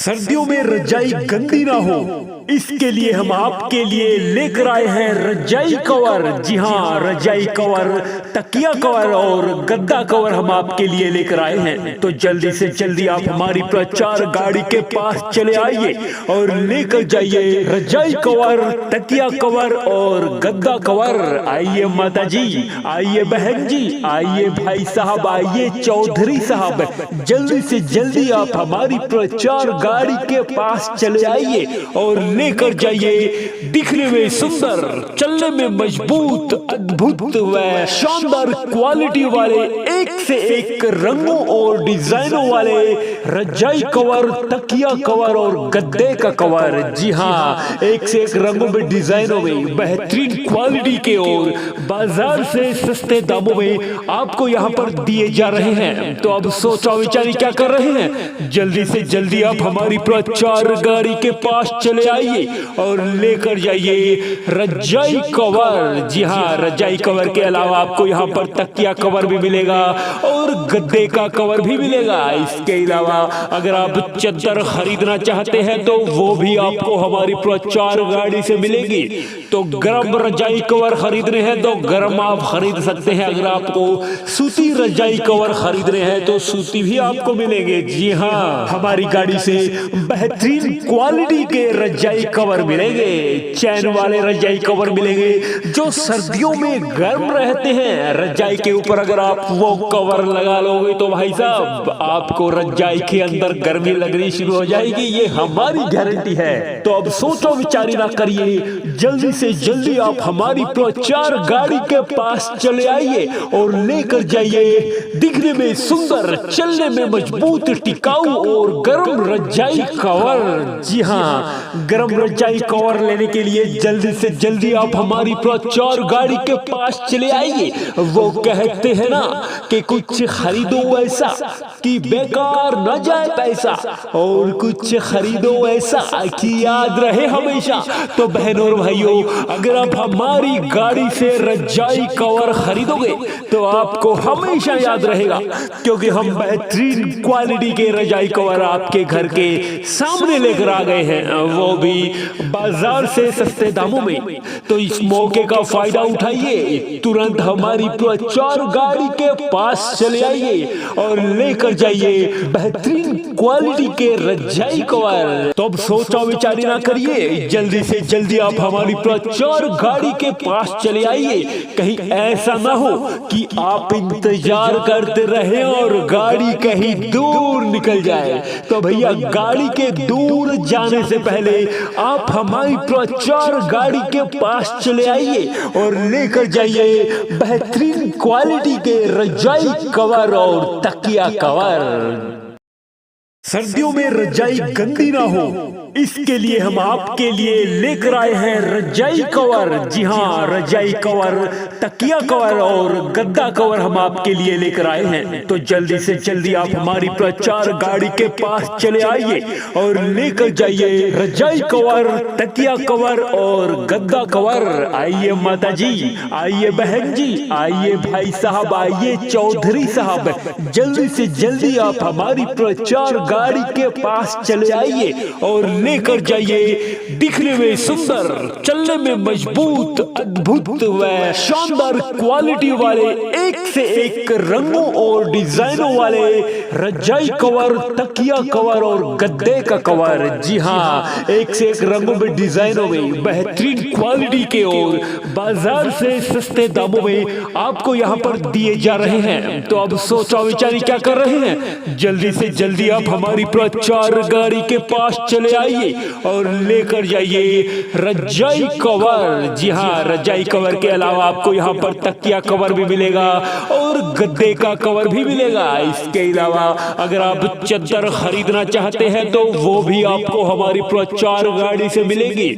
सर्दियों में रजाई गंदी ना हो, इसके लिए हम आपके लिए लेकर आए हैं रजाई कवर। जी हाँ, रजाई कवर, तकिया कवर और गद्दा कवर हम आपके लिए लेकर आए हैं। तो जल्दी से जल्दी आप हमारी प्रचार गाड़ी के पास चले आइए और लेकर जाइए रजाई कवर, तकिया कवर और गद्दा कवर। आइए माता जी, आइए बहन जी, आइए भाई साहब, आइए चौधरी साहब, जल्दी से जल्दी आप हमारी प्रचार गाड़ी के पास चले आइए और लेकर जाइए। दिखने में सुंदर, चलने में मजबूत, अद्भुत व शानदार क्वालिटी वाले एक से एक रंगों और डिजाइनों वाले रजाई कवर, तकिया कवर और गद्दे का कवर। जी हाँ, एक से एक रंगों में, डिजाइनों में, बेहतरीन क्वालिटी के और बाजार से सस्ते दामों में आपको यहाँ पर दिए जा रहे हैं। तो अब सोचा विचारी क्या कर रहे हैं, जल्दी से जल्दी आप हमारी प्रचार गाड़ी के पास चले आइए और लेकर जाइए रजाई कवर। जी हाँ, रजाई कवर के अलावा आपको यहाँ पर तकिया कवर भी मिलेगा और गद्दे का कवर भी मिलेगा। इसके अलावा अगर आप चद्दर खरीदना चाहते हैं तो वो भी आपको हमारी प्रचार गाड़ी से मिलेगी। तो गर्म रजाई कवर खरीदने हैं तो गर्म आप खरीद सकते हैं। अगर आपको सूती रजाई कवर खरीदने हैं तो सूती भी आपको मिलेंगे। जी हाँ, हमारी गाड़ी से बेहतरीन क्वालिटी के रजाई कवर मिलेंगे, चैन वाले रजाई कवर मिलेंगे जो सर्दियों में गर्म रहते हैं। रजाई के ऊपर अगर आप वो कवर लगा लोगे तो भाई साहब आपको रजाई के अंदर गर्मी लगनी शुरू हो जाएगी, ये हमारी गारंटी है। तो अब सोचो विचारी ना करिए, जल्दी से जल्दी आप हमारी प्रचार गाड़ी के पास चले आइए और लेकर जाइए दिखने में सुंदर, चलने में मजबूत, टिकाऊ और गर्म रजाई कवर। जी हाँ, गर्म रजाई कवर लेने के लिए जल्दी से जल्दी आप हमारी प्रचार गाड़ी के पास चले आइए। वो कहते हैं ना कि कुछ खरीदो ऐसा कि बेकार न जाए पैसा, और कुछ खरीदो ऐसा कि याद रहे हमेशा। तो बहनों और भाइयों, अगर आप हमारी गाड़ी से रजाई कवर खरीदोगे तो आपको हमेशा याद रहेगा, क्योंकि हम बेहतरीन क्वालिटी के रजाई कवर आपके घर के सामने लेकर आ गए हैं, वो भी बाजार से सस्ते दामों में। तो इस मौके का फायदा उठाइए, तुरंत हमारी प्रचार गाड़ी के पास चले आइए और लेकर जाइए बेहतरीन क्वालिटी के रजाई कवर। तो अब सोचा विचारी ना करिए, जल्दी से जल्दी आप हमारी प्रचार गाड़ी के पास चले आइए। कहीं ऐसा ना हो कि आप इंतजार करते रहे और गाड़ी कहीं दूर निकल जाए। तो भैया, गाड़ी के दूर जाने से पहले आप हमारी प्रचार गाड़ी के पास चले आइए और लेकर जाइए बेहतरीन क्वालिटी के रजाई कवर और तकिया कवर। सर्दियों में रजाई गंदी ना हो, इसके लिए हम आपके लिए लेकर आए हैं रजाई कवर। जी हाँ, रजाई कवर, तकिया कवर और गद्दा कवर हम आपके लिए लेकर आए हैं। तो जल्दी से जल्दी आप हमारी प्रचार गाड़ी के पास चले आइए और लेकर जाइए रजाई कवर, तकिया कवर और गद्दा कवर। आइए माता जी, आइए बहन जी, आइए भाई साहब, आइए चौधरी साहब, जल्दी से जल्दी आप हमारी प्रचार गाड़ी के पास चले आइए और लेकर जाइए दिखने में सुंदर, चलने में मजबूत, अद्भुत व शानदार क्वालिटी वाले एक से एक रंगों और डिजाइनों वाले रजाई कवर, तकिया कवर और गद्दे का कवर। जी हाँ, एक से एक रंगों में, डिजाइनों में, बेहतरीन क्वालिटी के और बाजार से सस्ते दामों में आपको यहाँ पर दिए जा रहे हैं। तो अब सोचा विचारी क्या कर रहे हैं, जल्दी से जल्दी आप हमारी प्रचार गाड़ी के पास चले आइए और लेकर जाइए रजाई कवर। जी हाँ, रजाई कवर के अलावा आपको यहाँ पर तकिया कवर भी मिलेगा और गद्दे का कवर भी मिलेगा। इसके अलावा अगर आप चद्दर खरीदना चाहते हैं तो वो भी आपको हमारी प्रचार गाड़ी से मिलेगी।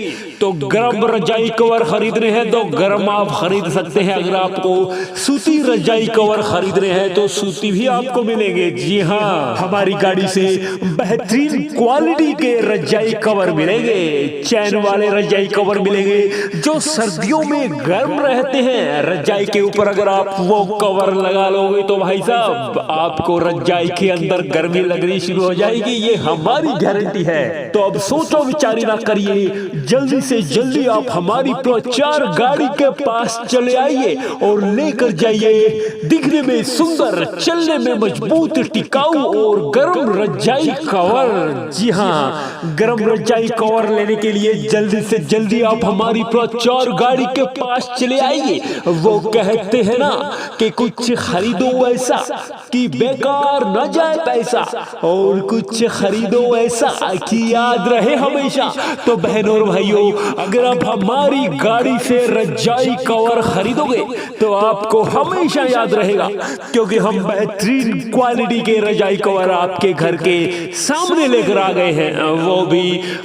तो गर्म रजाई कवर खरीदने हैं तो गर्म आप खरीद सकते हैं। अगर आपको सूती रजाई कवर खरीदने हैं तो सूती भी आपको मिलेंगे। जी हाँ, हमारी गाड़ी से बेहतरीन क्वालिटी के रजाई कवर मिलेंगे, चैन वाले रजाई कवर मिलेंगे जो सर्दियों में गर्म रहते हैं। रजाई के ऊपर अगर आप वो कवर लगा लोगे तो भाई साहब आपको रजाई के अंदर गर्मी लगनी शुरू हो जाएगी, ये हमारी गारंटी है। तो अब सोचो विचारी ना करिए, जल्दी से जल्दी आप हमारी प्रचार गाड़ी के पास चले आइए और लेकर जाइए दिखने में सुंदर, चलने में मजबूत, टिकाऊ और गर्म रजाई कवर। जी हाँ, गर्म रजाई कवर लेने के लिए जल्दी से जल्दी आप हमारी प्रचार गाड़ी के पास चले आइए। वो कहते हैं ना कि कुछ खरीदो ऐसा कि बेकार न जाए पैसा, और कुछ खरीदो ऐसा कि याद रहे हमेशा। तो बहनों और भाइयों, अगर आप हमारी गाड़ी से रजाई कवर खरीदोगे तो आपको हमेशा याद रहेगा, क्योंकि हम बेहतरीन क्वालिटी के रजाई कवर आपके घर के सामने लेकर आ गए हैं, वो भी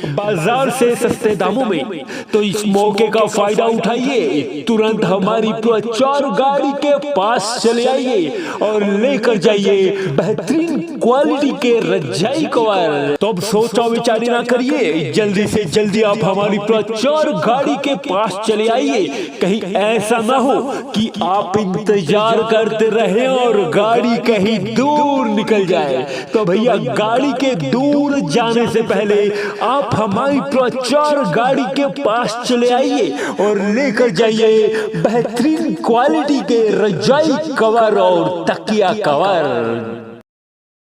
बाजार से सस्ते दामों में। तो इस मौके का फायदा उठाइए, तुरंत हमारी प्रचार गाड़ी के पास चले आइए और लेकर जाइए बेहतरीन क्वालिटी के रजाई कवर। तो अब सोचा विचारी ना करिए, जल्दी से जल्दी आप हमारी प्रचार गाड़ी के पास चले आइए। कहीं ऐसा ना हो कि आप इंतजार करते रहे और गाड़ी कहीं दूर निकल जाए। तो भैया, गाड़ी के दूर जाने से पहले आप हमारी प्रचार गाड़ी के पास चले आइए और लेकर जाइए बेहतरीन क्वालिटी के रजाई कवर और तकिया कवर।